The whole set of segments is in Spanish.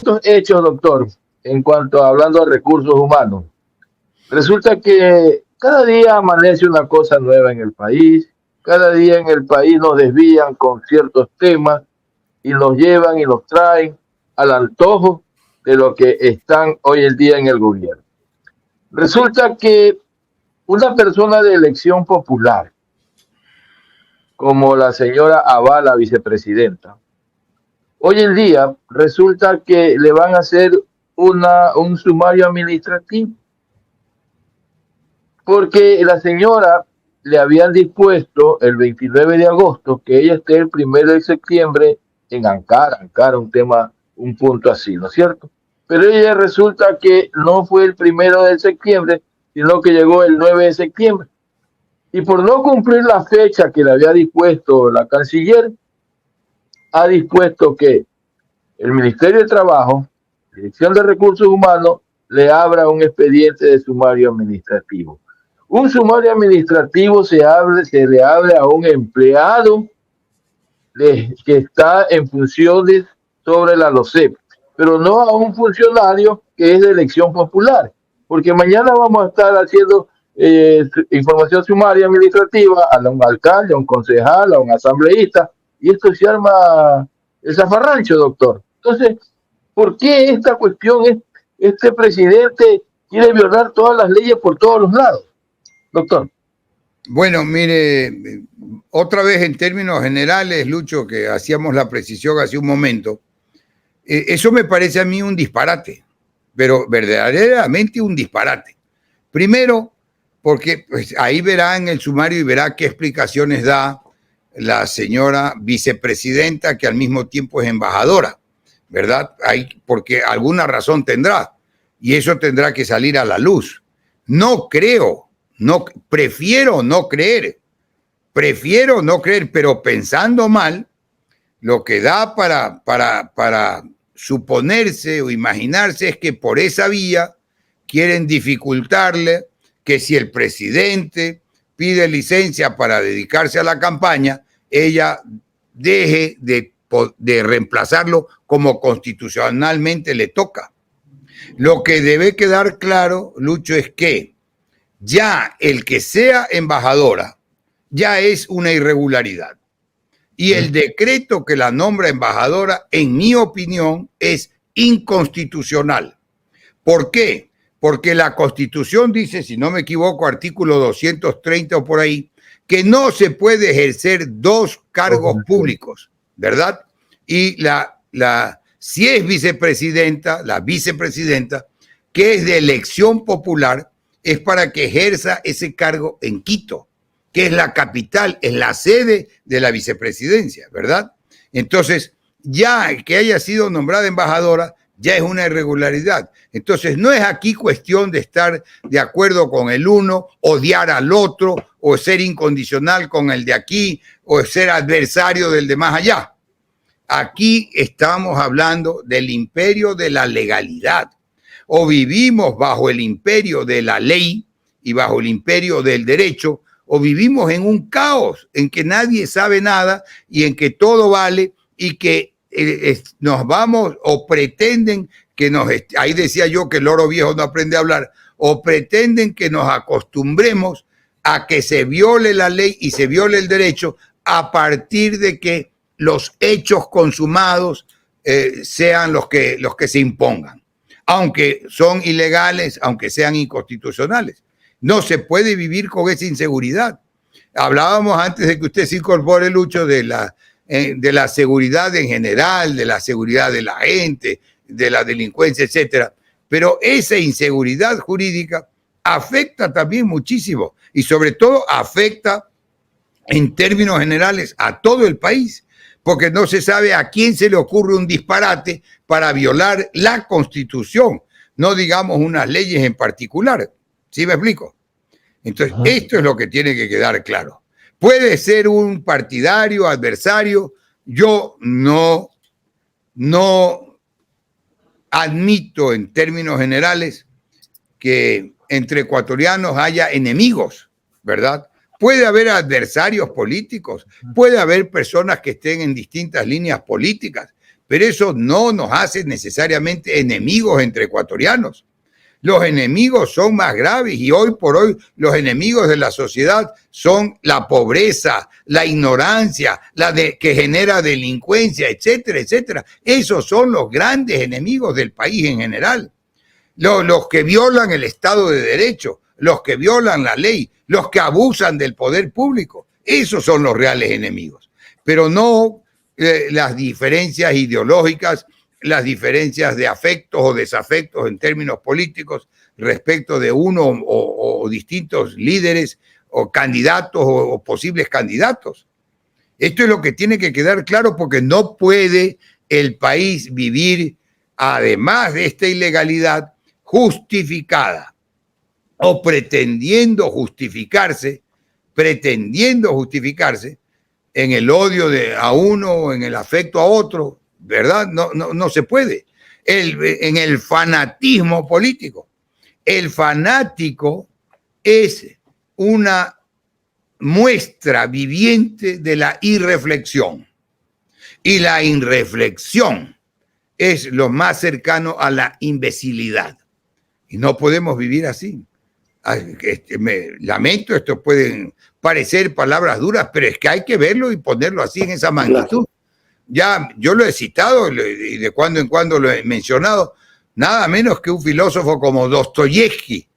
Estos hechos, doctor, en cuanto a hablando de recursos humanos, resulta que cada día amanece una cosa nueva en el país, cada día en el país nos desvían con ciertos temas y nos llevan y nos traen al antojo de lo que están hoy en día en el gobierno. Resulta que una persona de elección popular, como la señora Avala, vicepresidenta, hoy en día resulta que le van a hacer un sumario administrativo, porque la señora le habían dispuesto el 29 de agosto que ella esté el 1 de septiembre en Ankara, un punto así, ¿no es cierto? Pero ella resulta que no fue el 1 de septiembre, sino que llegó el 9 de septiembre. Y por no cumplir la fecha que le había dispuesto la canciller, ha dispuesto que el Ministerio de Trabajo, Dirección de Recursos Humanos, le abra un expediente de sumario administrativo. Un sumario administrativo se le abre a un empleado que está en funciones sobre la LOCEP, pero no a un funcionario que es de elección popular, porque mañana vamos a estar haciendo información sumaria administrativa a un alcalde, a un concejal, a un asambleísta, y esto se arma el zafarrancho, doctor. Entonces, ¿por qué esta cuestión, este presidente quiere violar todas las leyes por todos los lados, doctor? Bueno, mire, otra vez en términos generales, Lucho, que hacíamos la precisión hace un momento, eso me parece a mí un disparate, pero verdaderamente un disparate. Primero, porque pues, ahí verá en el sumario y verá qué explicaciones da la señora vicepresidenta, que al mismo tiempo es embajadora, ¿verdad? Porque alguna razón tendrá, y eso tendrá que salir a la luz. No creo. No, prefiero no creer, pero pensando mal, lo que da para suponerse o imaginarse es que por esa vía quieren dificultarle que si el presidente pide licencia para dedicarse a la campaña, ella deje de reemplazarlo como constitucionalmente le toca. Lo que debe quedar claro, Lucho, es que ya el que sea embajadora ya es una irregularidad. Y el decreto que la nombra embajadora, en mi opinión, es inconstitucional. ¿Por qué? Porque la Constitución dice, si no me equivoco, artículo 230 o por ahí, que no se puede ejercer dos cargos públicos, ¿verdad? Y si es vicepresidenta, la vicepresidenta, que es de elección popular, es para que ejerza ese cargo en Quito, que es la capital, es la sede de la vicepresidencia, ¿verdad? Entonces, ya que haya sido nombrada embajadora, ya es una irregularidad. Entonces, no es aquí cuestión de estar de acuerdo con el uno, odiar al otro, o ser incondicional con el de aquí, o ser adversario del de más allá. Aquí estamos hablando del imperio de la legalidad. O vivimos bajo el imperio de la ley y bajo el imperio del derecho, o vivimos en un caos en que nadie sabe nada y en que todo vale y que nos vamos o pretenden que ahí decía yo que el loro viejo no aprende a hablar, o pretenden que nos acostumbremos a que se viole la ley y se viole el derecho a partir de que los hechos consumados sean los que se impongan, aunque son ilegales, aunque sean inconstitucionales. No se puede vivir con esa inseguridad. Hablábamos antes de que usted se incorpore, Lucho, de la seguridad en general, de la seguridad de la gente, de la delincuencia, etcétera. Pero esa inseguridad jurídica afecta también muchísimo y sobre todo afecta en términos generales a todo el país, porque no se sabe a quién se le ocurre un disparate para violar la Constitución, no digamos unas leyes en particular. ¿Sí me explico? Entonces, esto es lo que tiene que quedar claro. Puede ser un partidario, adversario. Yo no admito en términos generales que entre ecuatorianos haya enemigos, ¿verdad? Puede haber adversarios políticos, puede haber personas que estén en distintas líneas políticas, pero eso no nos hace necesariamente enemigos entre ecuatorianos. Los enemigos son más graves y hoy por hoy los enemigos de la sociedad son la pobreza, la ignorancia, que genera delincuencia, etcétera, etcétera. Esos son los grandes enemigos del país en general. Los que violan el Estado de Derecho, los que violan la ley, los que abusan del poder público. Esos son los reales enemigos. Pero no las diferencias ideológicas, las diferencias de afectos o desafectos en términos políticos respecto de uno o distintos líderes o candidatos o posibles candidatos. Esto es lo que tiene que quedar claro, porque no puede el país vivir, además de esta ilegalidad, justificada o pretendiendo justificarse en el odio a uno o en el afecto a otro, ¿verdad? No se puede. En el fanatismo político. El fanático es una muestra viviente de la irreflexión. Y la irreflexión es lo más cercano a la imbecilidad. Y no podemos vivir así. Lamento, esto pueden parecer palabras duras, pero es que hay que verlo y ponerlo así en esa magnitud. Ya yo lo he citado y de cuando en cuando lo he mencionado, nada menos que un filósofo como Dostoyevsky.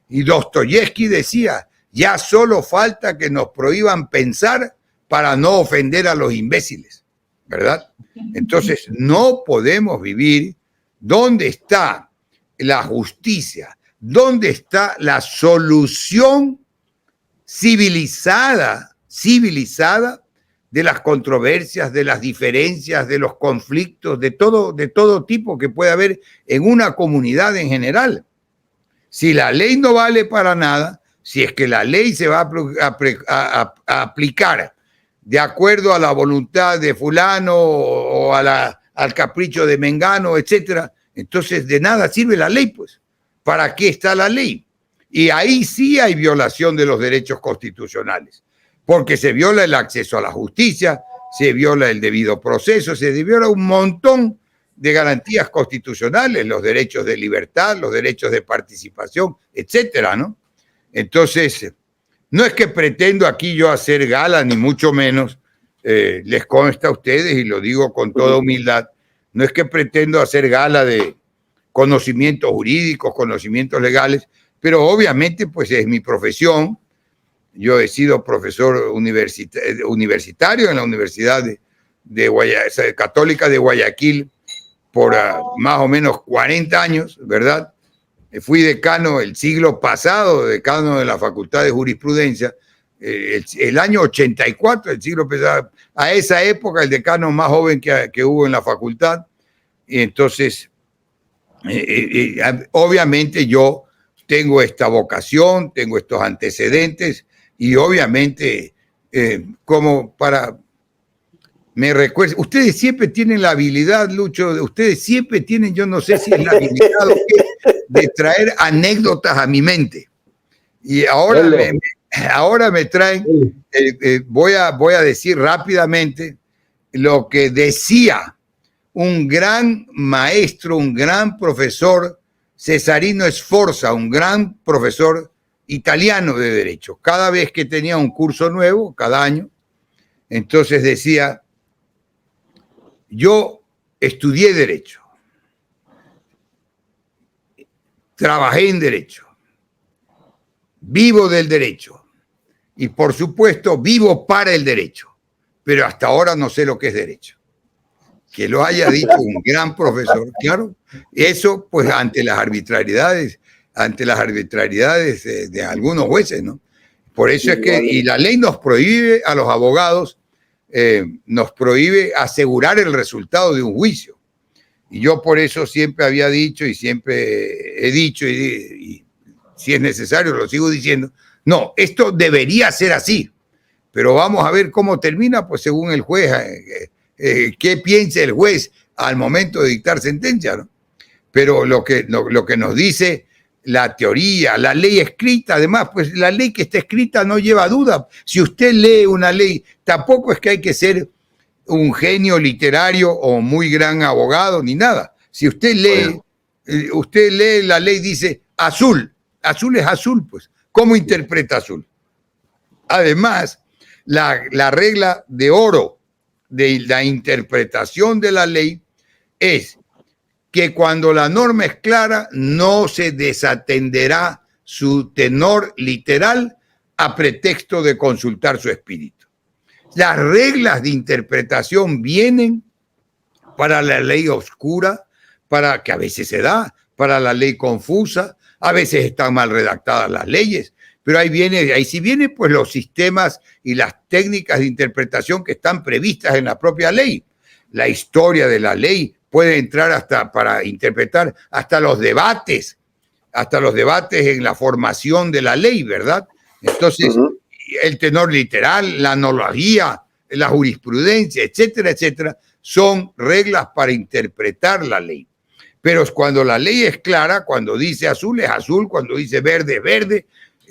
Y Dostoyevsky decía, ya solo falta que nos prohíban pensar para no ofender a los imbéciles, ¿verdad? Entonces no podemos vivir. ¿Dónde está la justicia? ¿Dónde está la solución civilizada de las controversias, de las diferencias, de los conflictos, de todo tipo que puede haber en una comunidad en general? Si la ley no vale para nada, si es que la ley se va a aplicar de acuerdo a la voluntad de fulano o al capricho de mengano, etcétera, entonces de nada sirve la ley, pues. ¿Para qué está la ley? Y ahí sí hay violación de los derechos constitucionales, porque se viola el acceso a la justicia, se viola el debido proceso, se viola un montón de garantías constitucionales, los derechos de libertad, los derechos de participación, etcétera, ¿no? Entonces, no es que pretendo aquí yo hacer gala, ni mucho menos, les consta a ustedes y lo digo con toda humildad, no es que pretendo hacer gala de conocimientos jurídicos, conocimientos legales, pero obviamente pues es mi profesión. Yo he sido profesor universitario en la Universidad Católica de Guayaquil por más o menos 40 años, ¿verdad? Fui decano el siglo pasado, decano de la Facultad de Jurisprudencia, el año 84, el siglo pasado, a esa época el decano más joven que hubo en la facultad. Y entonces, obviamente yo tengo esta vocación, tengo estos antecedentes y obviamente como para... Me recuerda, ustedes siempre tienen la habilidad, Lucho, ustedes siempre tienen, yo no sé si es la habilidad o qué, de traer anécdotas a mi mente. Y ahora me traen, voy a decir rápidamente lo que decía un gran maestro, un gran profesor, Cesarino Sforza, un gran profesor italiano de Derecho. Cada vez que tenía un curso nuevo, cada año, entonces decía: yo estudié Derecho, trabajé en Derecho, vivo del Derecho y por supuesto vivo para el Derecho, pero hasta ahora no sé lo que es Derecho. Que lo haya dicho un gran profesor, claro, eso pues ante las arbitrariedades de algunos jueces, ¿no? Por eso es que, y la ley nos prohíbe a los abogados, nos prohíbe asegurar el resultado de un juicio. Y yo por eso siempre había dicho y siempre he dicho, y si es necesario lo sigo diciendo, no, esto debería ser así, pero vamos a ver cómo termina, pues según el juez, qué piensa el juez al momento de dictar sentencia, ¿no? Pero lo que nos dice la teoría, la ley escrita, además, pues la ley que está escrita no lleva duda. Si usted lee una ley, tampoco es que hay que ser un genio literario o muy gran abogado, ni nada. Si usted lee la ley, dice azul. Azul es azul, pues. ¿Cómo interpreta azul? Además, la regla de oro de la interpretación de la ley es que cuando la norma es clara, no se desatenderá su tenor literal a pretexto de consultar su espíritu. Las reglas de interpretación vienen para la ley oscura, para que a veces se da, para la ley confusa, a veces están mal redactadas las leyes, pero ahí sí vienen pues los sistemas y las técnicas de interpretación que están previstas en la propia ley. La historia de la ley puede entrar hasta para interpretar hasta los debates en la formación de la ley, ¿verdad? Entonces, el tenor literal, la analogía, la jurisprudencia, etcétera, etcétera, son reglas para interpretar la ley. Pero cuando la ley es clara, cuando dice azul es azul, cuando dice verde es verde,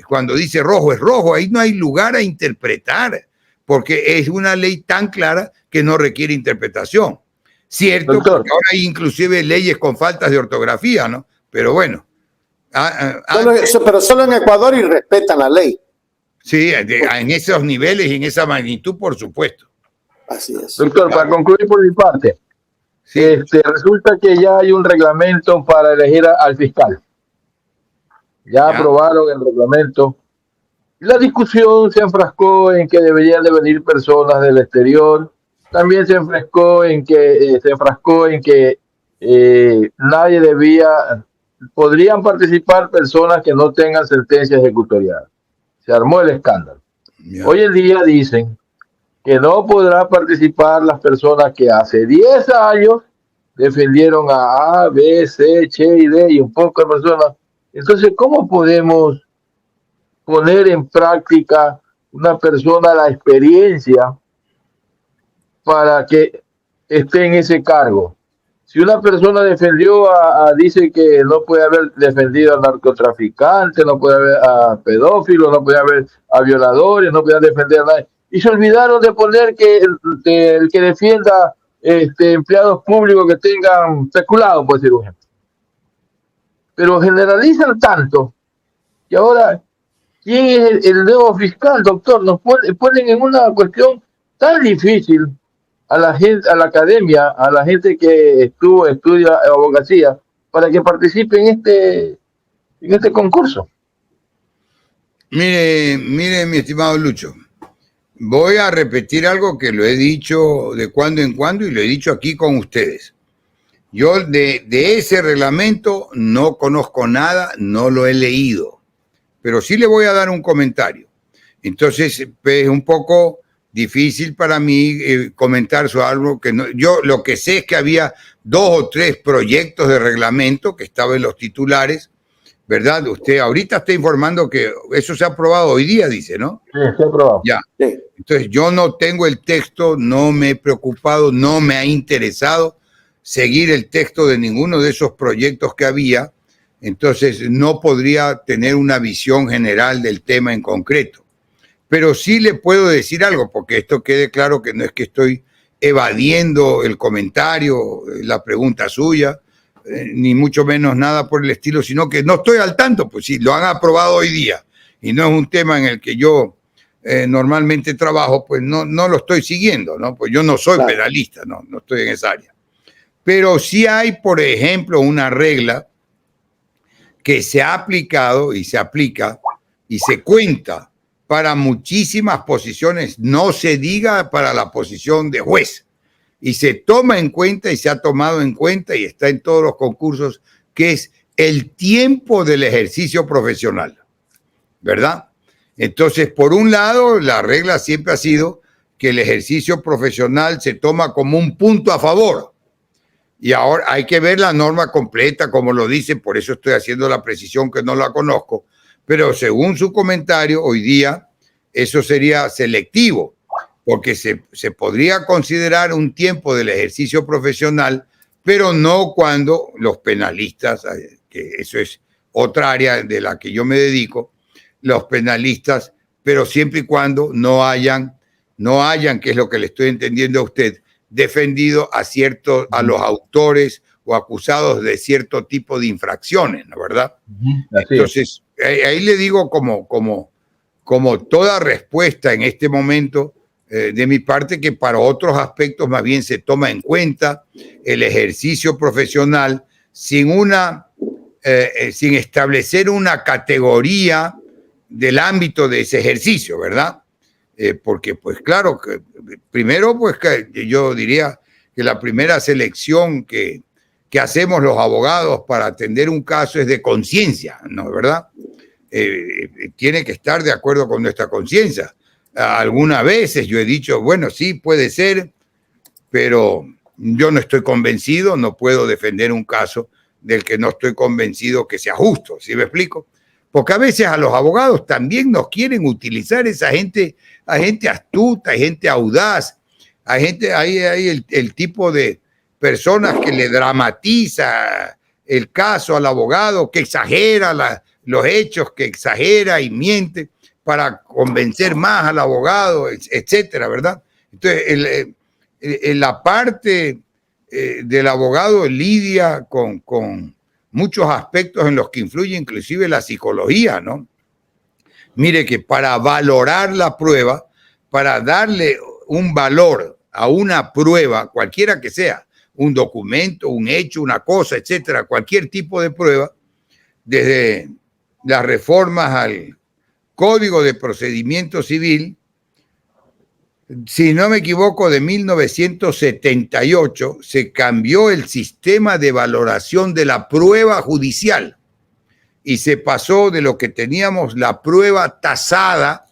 cuando dice rojo es rojo, ahí no hay lugar a interpretar, porque es una ley tan clara que no requiere interpretación. Cierto, porque ahora hay inclusive leyes con faltas de ortografía, ¿no? Pero bueno. Pero solo en Ecuador y respetan la ley. Sí, en esos niveles y en esa magnitud, por supuesto. Así es. Doctor, para concluir por mi parte, sí. Resulta que ya hay un reglamento para elegir al fiscal. Ya aprobaron el reglamento. La discusión se enfrascó en que deberían de venir personas del exterior. También se enfrascó en que nadie podrían participar personas que no tengan sentencia ejecutorial. Se armó el escándalo. Hoy en día dicen que no podrán participar las personas que hace 10 años defendieron a B, C, Che y D y un poco de personas. Entonces, ¿cómo podemos poner en práctica una persona la experiencia para que esté en ese cargo? Si una persona defendió dice que no puede haber defendido a narcotraficantes, no puede haber a pedófilos, no puede haber a violadores, no puede defender a nadie. Y se olvidaron de poner que el que defienda empleados públicos que tengan peculado, por decir un ejemplo. Pero generalizan tanto que ahora, ¿quién es el nuevo fiscal, doctor? Nos ponen en una cuestión tan difícil a la gente, a la academia, a la gente que estudia abogacía, para que participe en este concurso. Mire, mi estimado Lucho, voy a repetir algo que lo he dicho de cuando en cuando y lo he dicho aquí con ustedes. Yo de ese reglamento no conozco nada, no lo he leído, pero sí le voy a dar un comentario. Entonces, es un poco difícil para mí comentar sobre algo que no. Yo lo que sé es que había 2 o 3 proyectos de reglamento que estaban en los titulares, ¿verdad? Usted ahorita está informando que eso se ha aprobado hoy día, dice, ¿no? Sí, se ha aprobado. Ya. Sí. Entonces, yo no tengo el texto, no me he preocupado, no me ha interesado seguir el texto de ninguno de esos proyectos que había, entonces no podría tener una visión general del tema en concreto. Pero sí le puedo decir algo, porque esto quede claro que no es que estoy evadiendo el comentario, la pregunta suya, ni mucho menos nada por el estilo, sino que no estoy al tanto, pues sí, lo han aprobado hoy día y no es un tema en el que yo normalmente trabajo, pues no lo estoy siguiendo, ¿no? Pues yo no soy penalista, no estoy en esa área. Pero sí hay, por ejemplo, una regla que se ha aplicado y se aplica y se cuenta para muchísimas posiciones, no se diga para la posición de juez, y se toma en cuenta y se ha tomado en cuenta y está en todos los concursos, que es el tiempo del ejercicio profesional, ¿verdad? Entonces, por un lado, la regla siempre ha sido que el ejercicio profesional se toma como un punto a favor. Y ahora hay que ver la norma completa, como lo dice, por eso estoy haciendo la precisión que no la conozco, pero según su comentario, hoy día eso sería selectivo, porque se podría considerar un tiempo del ejercicio profesional, pero no cuando los penalistas, que eso es otra área de la que yo me dedico, los penalistas, pero siempre y cuando no hayan, que es lo que le estoy entendiendo a usted, defendido a los autores o acusados de cierto tipo de infracciones, ¿no es verdad? Entonces, ahí le digo como toda respuesta en este momento de mi parte, que para otros aspectos más bien se toma en cuenta el ejercicio profesional sin establecer una categoría del ámbito de ese ejercicio, ¿verdad? Porque, pues claro, primero, pues que yo diría que la primera selección que hacemos los abogados para atender un caso es de conciencia, ¿no? ¿Verdad? Tiene que estar de acuerdo con nuestra conciencia. Algunas veces yo he dicho, bueno, sí, puede ser, pero yo no estoy convencido, no puedo defender un caso del que no estoy convencido que sea justo, ¿sí me explico? Porque a veces a los abogados también nos quieren utilizar esa gente, a gente astuta, a gente audaz, a gente, hay el tipo de personas que le dramatiza el caso al abogado, que exagera los hechos, que exagera y miente para convencer más al abogado, etcétera, ¿verdad? Entonces, la parte del abogado lidia con muchos aspectos en los que influye inclusive la psicología, ¿no? Mire que para valorar la prueba, para darle un valor a una prueba, cualquiera que sea, un documento, un hecho, una cosa, etcétera, cualquier tipo de prueba, desde las reformas al Código de Procedimiento Civil, si no me equivoco, de 1978, se cambió el sistema de valoración de la prueba judicial y se pasó de lo que teníamos la prueba tasada,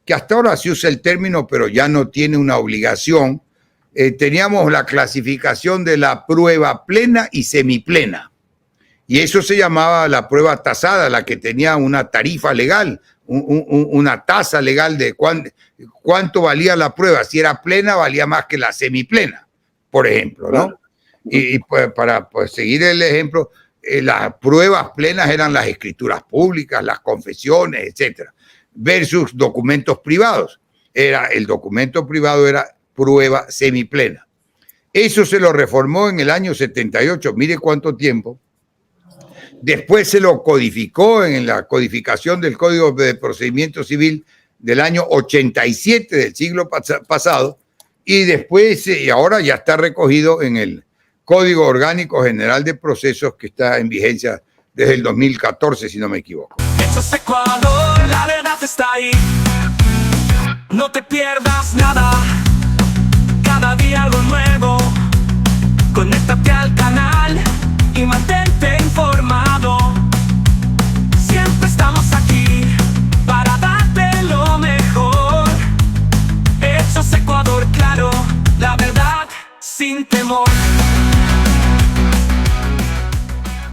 que hasta ahora se usa el término, pero ya no tiene una obligación. Teníamos la clasificación de la prueba plena y semiplena. Y eso se llamaba la prueba tasada, la que tenía una tarifa legal, una tasa legal de cuánto valía la prueba. Si era plena, valía más que la semiplena, por ejemplo, ¿no? Y pues, para seguir el ejemplo, las pruebas plenas eran las escrituras públicas, las confesiones, etcétera, versus documentos privados. El documento privado era prueba semiplena. Eso se lo reformó en el año 78, mire cuánto tiempo. Después se lo codificó en la codificación del Código de Procedimiento Civil del año 87 del siglo pasado, y después, y ahora ya está recogido en el Código Orgánico General de Procesos, que está en vigencia desde el 2014, si no me equivoco. Eso es Ecuador, la verdad está ahí. No te pierdas nada, cada día algo nuevo. Conéctate al canal y mantente informado. Siempre estamos aquí para darte lo mejor. Eso es Ecuador, claro, la verdad sin temor.